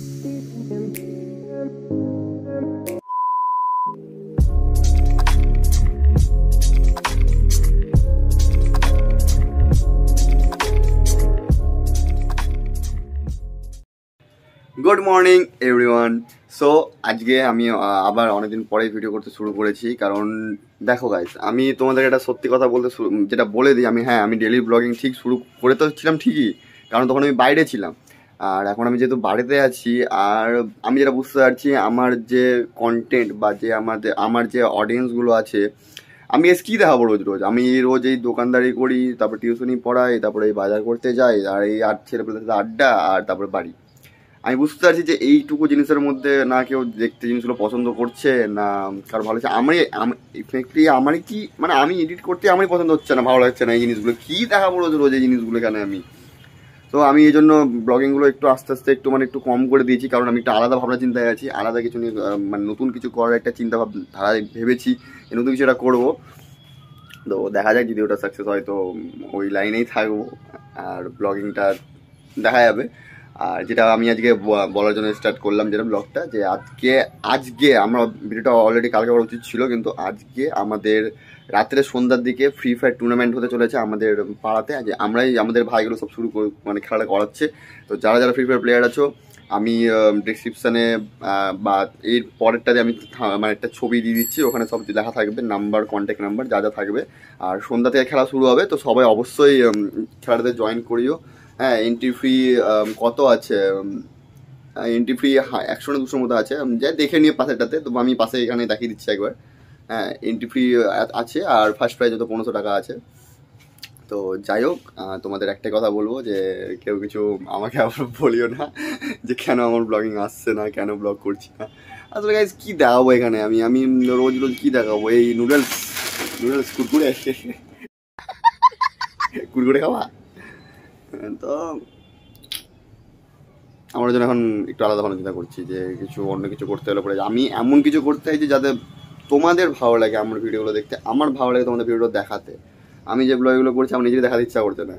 Good morning everyone. So আজকে আমি আবার অনেকদিন পরে ভিডিও করতে শুরু করেছি, কারণ দেখো গাইস, আমি তোমাদের একটা সত্যি কথা বলতে যেটা বলে দিই, আমি ডেলি ব্লগিং ঠিক শুরু করে তো ছিলাম ঠিকই, কারণ তখন আমি বাইরে ছিলাম। আর এখন আমি যেহেতু বাড়িতে আছি, আর আমি যেটা বুঝতে পারছি আমার যে কন্টেন্ট বা যে আমার যে অডিয়েন্সগুলো আছে, আমি কী দেখাবো রোজ রোজ? আমি রোজ এই দোকানদারি করি, তারপর টিউশনি পড়াই, তারপরে এই বাজার করতে যাই, আর এই ছেলেপেলের সাথে আড্ডা, আর তারপরে বাড়ি। আমি বুঝতে পারছি যে এইটুকু জিনিসের মধ্যে না কেউ দেখতে জিনিসগুলো পছন্দ করছে, না কারো ভালো লাগছে। আমারই কি মানে আমি এডিট করতে আমারই পছন্দ হচ্ছে না, ভালো লাগছে না এই জিনিসগুলো। কী দেখাবো রোজ রোজ এই জিনিসগুলো এখানে আমি? তো আমি এই জন্য ব্লগিংগুলো একটু আস্তে আস্তে একটু কম করে দিয়েছি, কারণ আমি একটা আলাদা ভাবনা চিন্তায় আছি, আলাদা কিছু নিয়ে মানে নতুন কিছু করার একটা ধারা ভেবেছি, নতুন কিছু এটা করবো। তো দেখা যাক, যদি ওটা সাকসেস হয় তো ওই লাইনেই থাকবো, আর ব্লগিংটা দেখা যাবে। আর যেটা আমি আজকে বলার জন্য স্টার্ট করলাম যেটা ব্লগটা, যে আজকে আমরা ভিডিওটা অলরেডি কালকে করা উচিত ছিল, কিন্তু আজকে আমাদের রাত্রে সন্ধ্যার দিকে ফ্রি ফায়ার টুর্নামেন্ট হতে চলেছে আমাদের পাড়াতে। যে আমাদের ভাইগুলো সব শুরু মানে খেলাটা করাচ্ছে। তো যারা যারা ফ্রি ফায়ার প্লেয়ার আছো, আমি ডিসক্রিপশানে বা এর পরেরটাতে আমি মানে একটা ছবি দিয়ে দিচ্ছি, ওখানে সব লেখা থাকবে, নাম্বার, কন্ট্যাক্ট নাম্বার যা যা থাকবে। আর সন্ধ্যা থেকে খেলা শুরু হবে, তো সবাই অবশ্যই খেলাটাতে জয়েন করিও। হ্যাঁ, এন্ট্রি ফি কত আছে? এন্ট্রি ফি 100 না 200 মতো আছে, যাই দেখে নিয়ে পাশেরটাতে। তো আমি পাশে এখানে দেখিয়ে দিচ্ছি একবার। হ্যাঁ, এন্ট্রি ফি আছে, আর ফার্স্ট প্রাইজ হয়তো 1500 টাকা আছে। তো যাই হোক, তোমাদের একটাই কথা বলবো যে কেউ কিছু আমাকে আবার বলিও না যে কেন আমার ব্লগিং আসছে না, কেন ব্লগ করছি না। আসলে গাইজ কী দেখাবো এখানে? আমি রোজ রোজ কী দেখাবো? এই নুডলস কুরকুরে খাওয়া। তো আমার জন্য এখন একটু আলাদা ভালো চিন্তা করছি যে অন্য কিছু করতে হলে পরে আমি এমন কিছু করতে চাইছি যাতে তোমাদের ভালো লাগে আমার ভিডিওগুলো দেখতে, আমার ভালো লাগে তোমাদের ভিডিওগুলো দেখাতে। আমি যে ব্লগগুলো করছি আমার নিজেকে দেখাতে ইচ্ছা করছে না,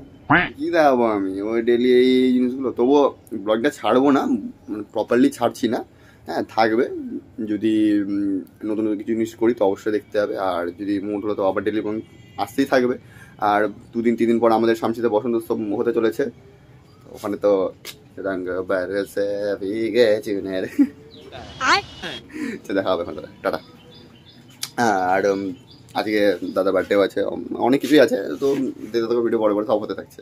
কী দেখাবো আমি ওই ডেলি এই জিনিসগুলো? তবুও ব্লগটা ছাড়বো না, প্রপারলি ছাড়ছি না। হ্যাঁ, থাকবে। যদি নতুন কিছু জিনিস করি তো অবশ্যই দেখতে হবে, আর যদি মুড হলো তো আবার ডেলি আসতেই থাকবে। আর 2-3 দিন পর আমাদের শামসিতে বসন্ত উৎসব হতে চলেছে, ওখানে তো রঙ বরসে ভিগে চুনের দেখা হবে ওখানে। টাটা। আর আজকে দাদার বার্থডেও আছে, অনেক কিছুই আছে। তো দেখতে থাকো ভিডিও, পরে সব হতে থাকছে।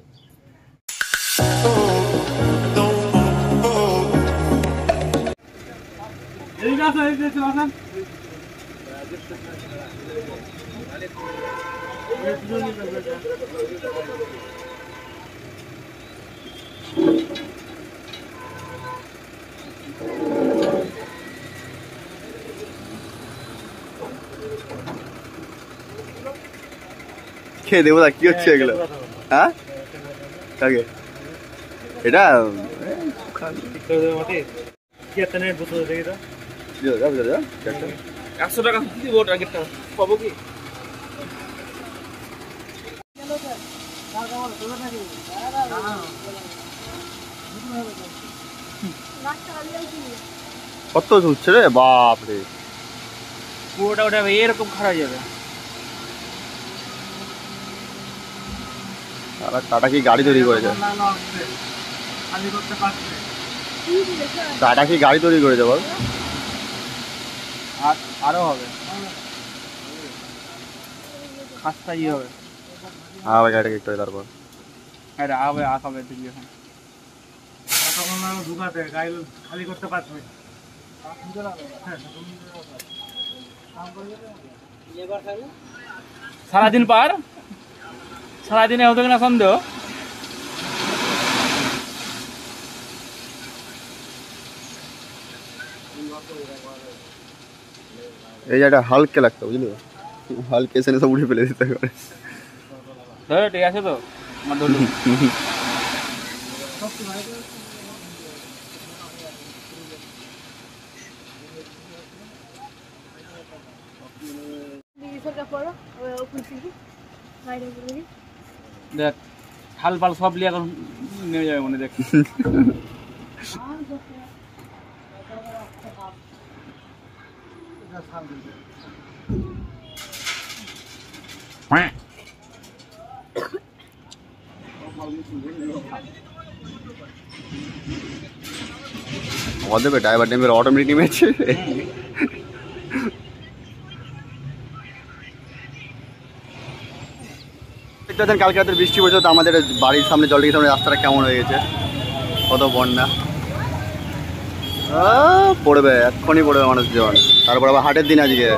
খেয়ে দেবো, কি হচ্ছে এগুলো? হ্যাঁ, এটা 100 টাকা দিব, টার্গেটটা পাবো কি? কত হচ্ছে রে, বাপরে! পুরোটা ওটা এরকম খারাপ যাবে। টাটা কি গাড়ি তৈরি করেছে? টাটা কি গাড়ি তৈরি করেছে বল? আরো হবে, খাস্তা ই হবে। আবার গাড়িটাকে একটু তারপর হবে আসামে তুই এখন ঢুকাতে গাড়ি খালি করতে পারবে। সারাদিন পার, সারাদিনে হতো কিনা সন্দেহ। এই জায়গাটা হালকে লাগতো, বুঝলি? হালকে এসে সব উঠে ফেলে দিতে পারে। ঠিক আছে তো আমার ধরুন। দেখ হাল পাল সব লিয়ে এখন নেমে যাবে মনে, দেখ দেবে ড্রাইভার নেমে অটোমেটিক নেমেছে। কালকে রাতের বৃষ্টি পড়ছে, তো আমাদের বাড়ির সামনে জল ঢুকে সামনে রাস্তাটা কেমন হয়ে গেছে, কত বন্যা। পড়বে, এক্ষুনি পড়বে মানুষজন। তারপর আবার হাটের দিন আজকে।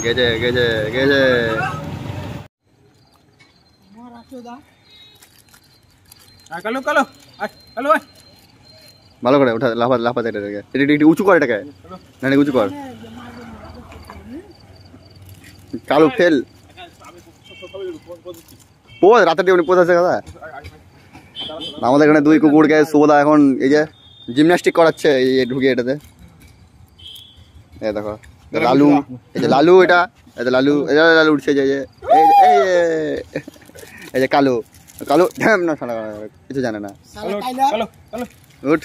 গেছে গেছে গেছে। ভালো করে ওঠা, লাফাতে এটাকে একটু উঁচু কর, এটাকে না উঁচু কর। কালো ফেল পোজ রাতের টিউনি পোজ আছে কথা। আমাদের এখানে দুই কুকুরকে সুবোধা এখন এই যে জিমন্যাস্টিক করাচ্ছে এই ঢুকে এটাতে। এই দেখো লালু, এই যে লালু, এটা এই যে লালু, লালু উঠছে যে এই যে কালু, কালু না কিছু জানে না, উঠ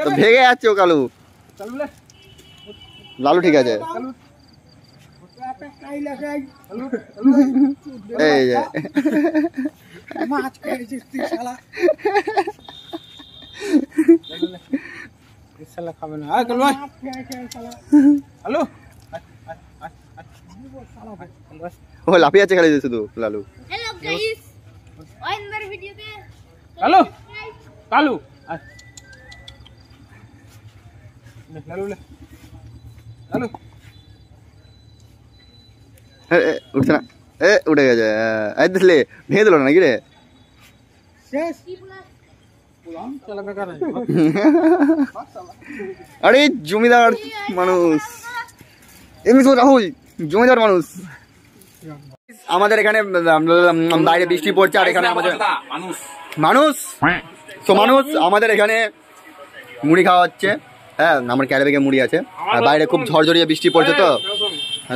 তো ভেগে যাচ্ছে ও কালু। লালু ঠিক আছে, এই যে খাবে না হ্যালো ও লাফিয়ে আছে খালি শুধু লালু। হ্যালো কালু উঠছে না, উঠে গেছে। দেখলে ভেঙে দিল নাকি রে? আরে জমিদার মানুষ, এমনি তো রাহুল জমিদার মানুষ। আমাদের এখানে বাইরে বৃষ্টি পড়ছে, আর এখানে আমাদের মানুষ তো মানুষ আমাদের এখানে মুড়ি খাওয়া হচ্ছে। হ্যাঁ, আমার ক্যারেবেগে মুড়ি আছে, আর বাইরে খুব ঝড়ঝড়িয়ে বৃষ্টি পড়ছে। তো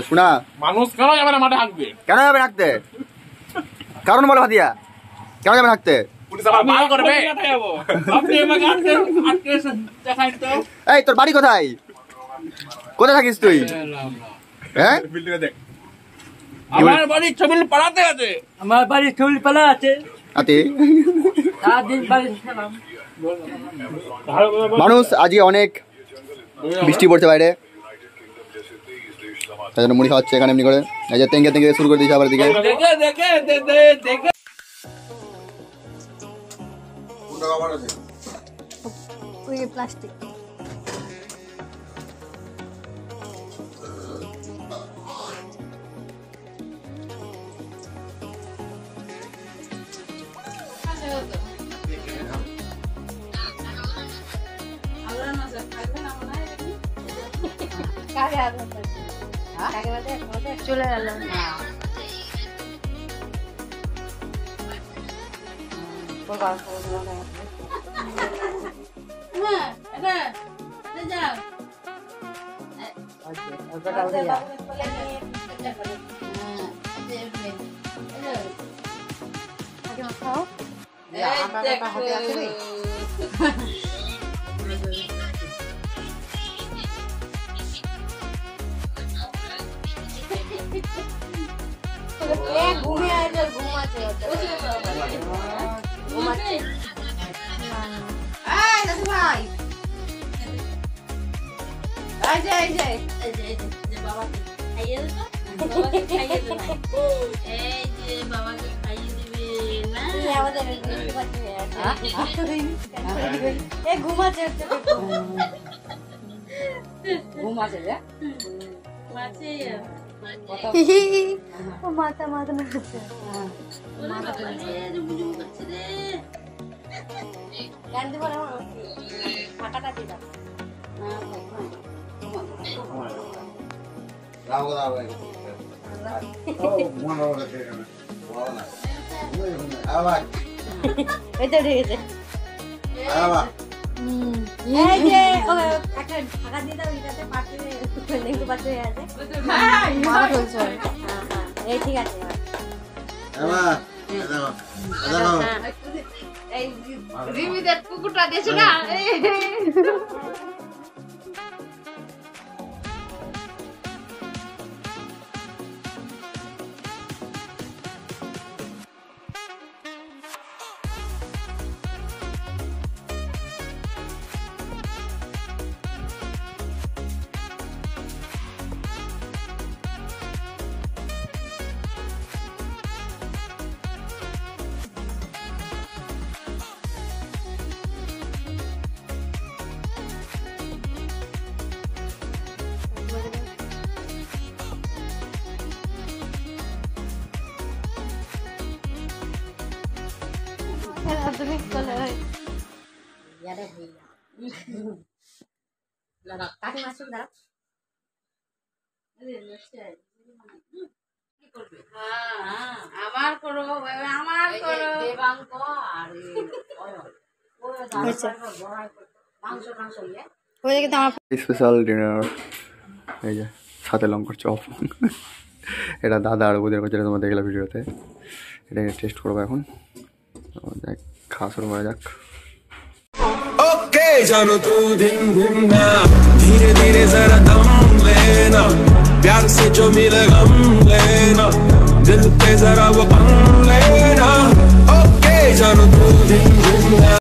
শোনা, মানুষ কেন যাবে না মাঠে হাঁকবে? কেন যাবে হাঁকতে? কারণ বলো ভাদিয়া, কেন যাবে হাঁকতে? এই তোর বাড়ি কোথায়? কোথায় থাকিস তুই? হ্যাঁ, আমার বাড়ি ছবিল পাড়াতে আছে। আমার বাড়ি ছবিল পাড়া আছে। মানুষ আজকে অনেক বৃষ্টি পড়ছে বাইরে, তাই জন্য মুড়ি খাওয়াচ্ছে এখানে এমনি করে। এই যে তেঙ্গে তেঙ্গে শুরু করে দিয়েছে আবার দিকে। প্লাস্টিক চলে গেল। মাথা মাথা ফাঁকাটা দিলাম। এটা ঠিক আছে। এই যে একটা ফাঁকা দিয়ে দাও, এটাতে পাশে লেঙ্গু পাশে আছে। মারা চলছে। এই ঠিক আছে। এই রিমিদের কুকুরটা দিয়েছে না কাকি মাছ দাঁড়া আমার করো আমার করো দেবাঙ্ক আর স্পেশাল ডিনার এই যে সাথে লঙ্কার চপ এটা দাদা আর ওদের কাছে তোমরা দেখলে ভিডিওতে এটাকে টেস্ট করবো এখন দেখ খাওয়া শুরু করা যাক ओके जानो तू दिन दिन ना धीरे धीरे जरा दम लेना प्यार से जो मिले गम लेना दिल पे जरा वो